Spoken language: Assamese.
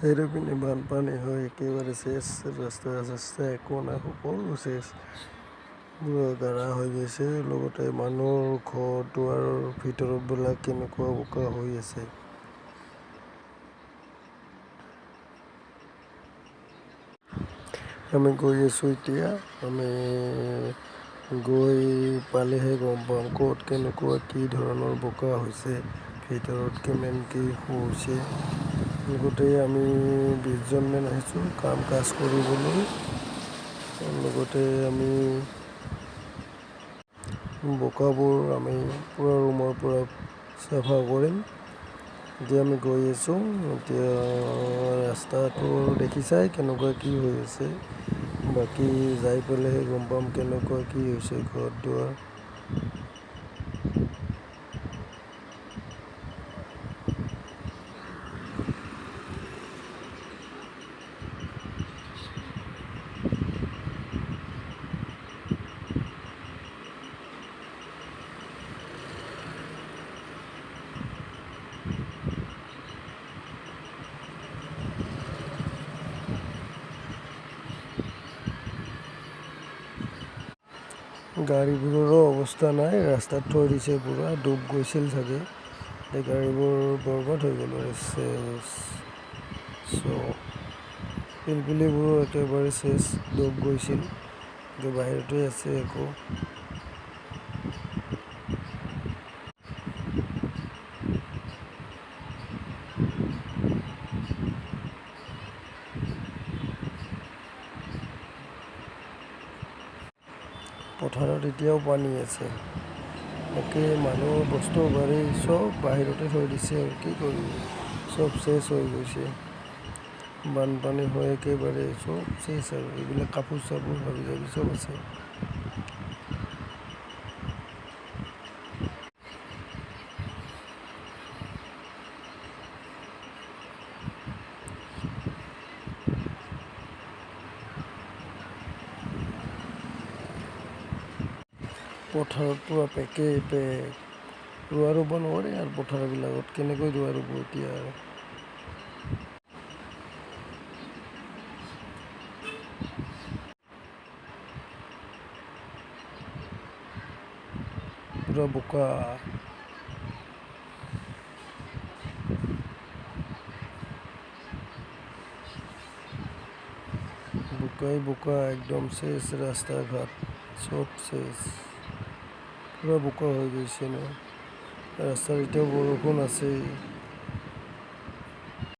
চাৰিওপিনে বানপানী হৈ একেবাৰে শেষ। ৰাস্তা একো নাই, সকলো শেষ। গাৰা হৈ গৈছে, লগতে মানুহৰ ঘৰ দুৱাৰৰ ভিতৰবিলাক কেনেকুৱা বোকা হৈ আছে। আমি গৈ আছোঁ এতিয়া, আমি গৈ পালেহে গম পাম ক'ত কেনেকুৱা কি ধৰণৰ বোকা হৈছে, ভিতৰত কিমান কি হৈছে। গোটেই আমি 20 জনমান আহিছোঁ কাম কাজ কৰিবলৈ। লগতে আমি বোকাবোৰ আমি পূৰা ৰুমৰ পৰা চাফা কৰিম। এতিয়া আমি গৈ আছোঁ, এতিয়া ৰাস্তাটো দেখিছাই কেনেকুৱা কি হৈ আছে। বাকী যাই পেলাইহে গম পাম কেনেকুৱা কি হৈছে ঘৰ দুৱাৰ। গাড়ীবোৰৰো অৱস্থা নাই, ৰাস্তাত থৈ দিছে পূৰা ডুব গৈছিল চাগে। এই গাড়ীবোৰ বৰবাদ হৈ গ'ল পিলপিলিবোৰো একেবাৰে শেষ, ডুব গৈছিল। বাহিৰতে আছে একো। পথাৰত এতিয়াও পানী আছে। তাকে মানুহৰ বস্তু বাৰী চব বাহিৰতে থৈ দিছে আৰু কি কৰিম, চব শেষ হৈ গৈছে। বানপানী হৈ একেবাৰে চব শেষ আৰু এইবিলাক কাপোৰ চাপোৰ হাবি জাবি চব আছে। পথাৰত পূৰা পেকেই পেক, ৰোৱা ৰুব নোৱাৰে আৰু পথাৰবিলাকত কেনেকৈ ৰোৱা ৰুব এতিয়া আৰু। পূৰা বোকা। বোকাই বোকা, একদম শেষ, ৰাস্তা ঘাট চব শেষ। পূৰা বোকা হৈ গৈছে ন, ৰাস্তাত এতিয়াও বৰষুণ আছেই।